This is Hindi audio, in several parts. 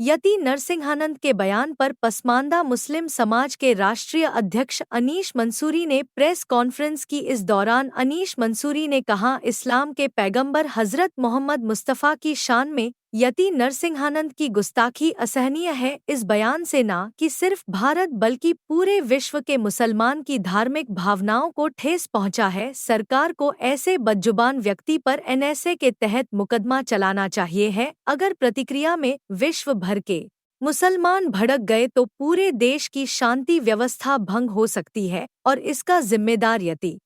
यति नरसिंहानंद के बयान पर पसमानदा मुस्लिम समाज के राष्ट्रीय अध्यक्ष अनीश मंसूरी ने प्रेस कॉन्फ्रेंस की। इस दौरान अनीश मंसूरी ने कहा, इस्लाम के पैगंबर हजरत मोहम्मद मुस्तफ़ा की शान में यति नरसिंहानंद की गुस्ताखी असहनीय है। इस बयान से न कि सिर्फ भारत बल्कि पूरे विश्व के मुसलमान की धार्मिक भावनाओं को ठेस पहुंचा है। सरकार को ऐसे बदजुबान व्यक्ति पर एनएसए के तहत मुकदमा चलाना चाहिए है। अगर प्रतिक्रिया में विश्व भर के मुसलमान भड़क गए तो पूरे देश की शांति व्यवस्था भंग हो सकती है और इसका जिम्मेदार यति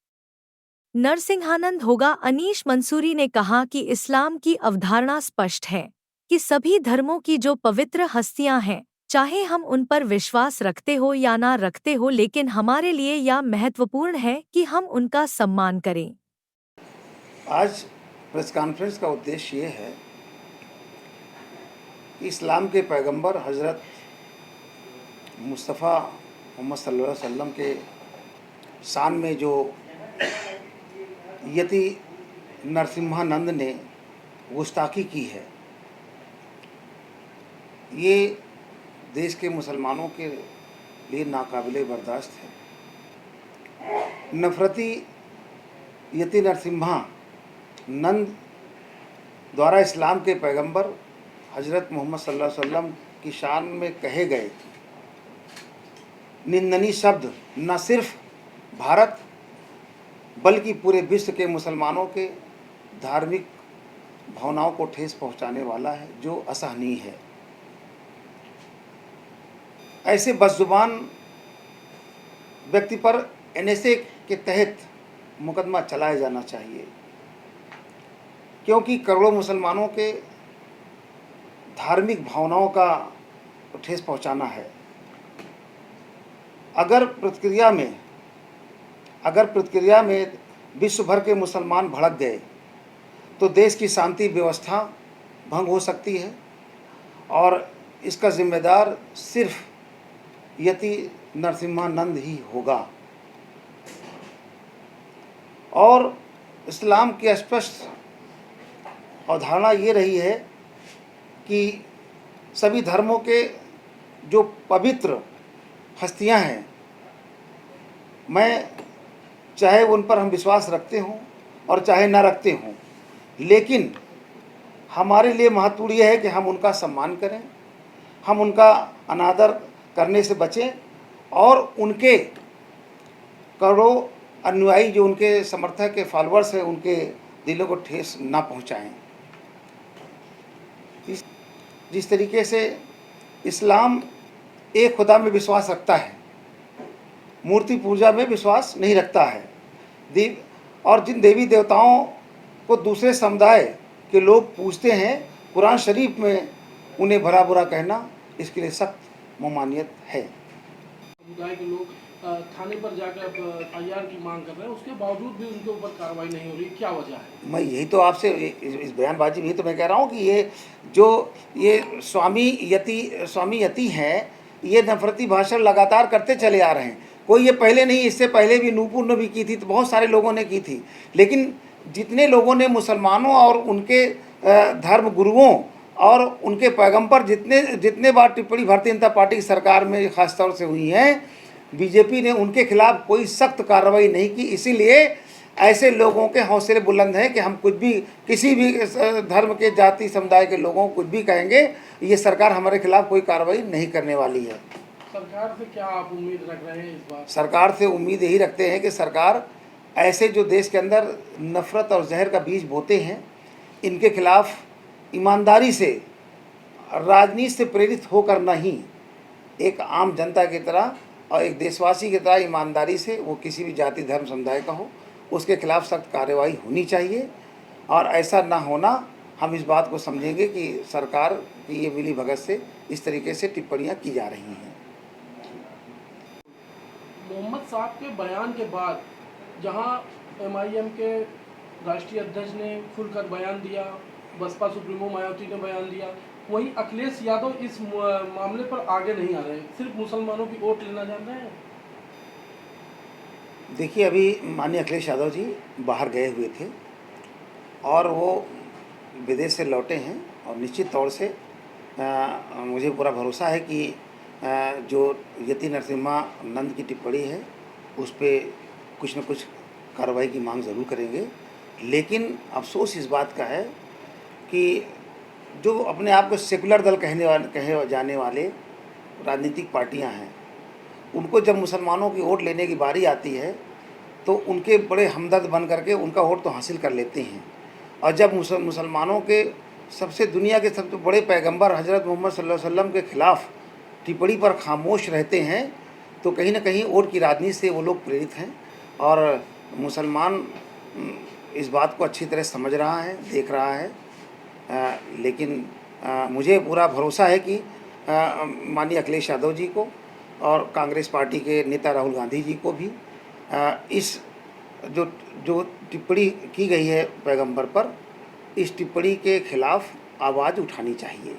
नरसिंहानंद होगा। अनीश मंसूरी ने कहा कि इस्लाम की अवधारणा स्पष्ट है कि सभी धर्मों की जो पवित्र हस्तियां हैं, चाहे हम उन पर विश्वास रखते हो या ना रखते हो, लेकिन हमारे लिए यह महत्वपूर्ण है कि हम उनका सम्मान करें। आज प्रेस कॉन्फ्रेंस का उद्देश्य ये है कि इस्लाम के पैगंबर हज़रत मुस्तफ़ा मोहम्मद सल्लल्लाहु अलैहि वसल्लम के शान में जो यति नरसिम्हानंद ने गुस्ताखी की है, ये देश के मुसलमानों के लिए नाकाबिले बर्दाश्त है। नफरती यति नरसिम्हानंद द्वारा इस्लाम के पैगंबर हज़रत मोहम्मद सल्लल्लाहु अलैहि वसल्लम की शान में कहे गए निंदनीय शब्द न सिर्फ भारत बल्कि पूरे विश्व के मुसलमानों के धार्मिक भावनाओं को ठेस पहुंचाने वाला है, जो असहनीय है। ऐसे बदजुबान व्यक्ति पर एनएसए के तहत मुकदमा चलाया जाना चाहिए, क्योंकि करोड़ों मुसलमानों के धार्मिक भावनाओं का ठेस पहुंचाना है। अगर प्रतिक्रिया में विश्व भर के मुसलमान भड़क गए तो देश की शांति व्यवस्था भंग हो सकती है और इसका जिम्मेदार सिर्फ यति नरसिम्हानंद ही होगा। और इस्लाम की स्पष्ट अवधारणा ये रही है कि सभी धर्मों के जो पवित्र हस्तियां हैं, मैं चाहे उन पर हम विश्वास रखते हों और चाहे ना रखते हों, लेकिन हमारे लिए महत्वपूर्ण यह है कि हम उनका सम्मान करें, हम उनका अनादर करने से बचें और उनके करोड़ों अनुयायी जो उनके समर्थक के फॉलोअर्स हैं, उनके दिलों को ठेस ना पहुंचाएं। जिस तरीके से इस्लाम एक खुदा में विश्वास रखता है, मूर्ति पूजा में विश्वास नहीं रखता है, और जिन देवी देवताओं को दूसरे समुदाय के लोग पूजते हैं, कुरान शरीफ में उन्हें भला बुरा कहना इसके लिए सख्त ममानियत है। समुदाय के लोग थाने पर जाकर एफआईआर की मांग कर रहे हैं, उसके बावजूद भी उनके ऊपर कार्रवाई नहीं हो रही, क्या वजह है? मैं यही तो आपसे इस बयानबाजी में ही तो मैं कह रहा हूँ कि ये स्वामी यति हैं, ये नफरती भाषण लगातार करते चले आ रहे हैं। कोई ये पहले नहीं, इससे पहले भी नूपुर ने भी की थी, तो बहुत सारे लोगों ने की थी, लेकिन जितने लोगों ने मुसलमानों और उनके धर्म गुरुओं और उनके पैगंबर जितने बार टिप्पणी भारतीय जनता पार्टी की सरकार में खासतौर से हुई हैं, बीजेपी ने उनके खिलाफ कोई सख्त कार्रवाई नहीं की। इसीलिए ऐसे लोगों के हौसले बुलंद हैं कि हम कुछ भी, किसी भी धर्म के जाति समुदाय के लोगों को कुछ भी कहेंगे, ये सरकार हमारे खिलाफ कोई कार्रवाई नहीं करने वाली है। सरकार से क्या आप उम्मीद रख रहे हैं इस बार? सरकार से उम्मीद यही रखते हैं कि सरकार ऐसे जो देश के अंदर नफरत और जहर का बीज बोते हैं, इनके खिलाफ ईमानदारी से, राजनीति से प्रेरित होकर नहीं, एक आम जनता की तरह और एक देशवासी की तरह ईमानदारी से, वो किसी भी जाति धर्म समुदाय का हो, उसके खिलाफ सख्त कार्रवाई होनी चाहिए। और ऐसा ना होना, हम इस बात को समझेंगे कि सरकार की ये मिली भगत से इस तरीके से टिप्पणियां की जा रही हैं। मोहम्मद साहब के बयान के बाद जहां एमआईएम के राष्ट्रीय अध्यक्ष ने खुलकर बयान दिया, बसपा सुप्रीमो मायावती ने बयान दिया, वहीं अखिलेश यादव इस मामले पर आगे नहीं आ रहे, सिर्फ मुसलमानों की वोट लेना चाह रहे हैं। देखिए, अभी माननीय अखिलेश यादव जी बाहर गए हुए थे और वो विदेश से लौटे हैं और निश्चित तौर से मुझे पूरा भरोसा है कि जो यति नरसिम्हा नंद की टिप्पणी है उस पे कुछ न कुछ कार्रवाई की मांग ज़रूर करेंगे। लेकिन अफसोस इस बात का है कि जो अपने आप को सेकुलर दल कहे जाने वाले राजनीतिक पार्टियां हैं, उनको जब मुसलमानों की वोट लेने की बारी आती है तो उनके बड़े हमदर्द बन करके उनका वोट तो हासिल कर लेते हैं, और जब मुसलमानों के दुनिया के सबसे बड़े पैगंबर हज़रत मोहम्मद सल्लल्लाहु अलैहि वसल्लम के ख़िलाफ़ टिप्पणी पर खामोश रहते हैं तो कहीं ना कहीं वोट की राजनीति से वो लोग प्रेरित हैं। और मुसलमान इस बात को अच्छी तरह समझ रहा है, देख रहा है। लेकिन मुझे पूरा भरोसा है कि माननीय अखिलेश यादव जी को और कांग्रेस पार्टी के नेता राहुल गांधी जी को भी इस जो टिप्पणी की गई है पैगंबर पर, इस टिप्पणी के खिलाफ़ आवाज़ उठानी चाहिए।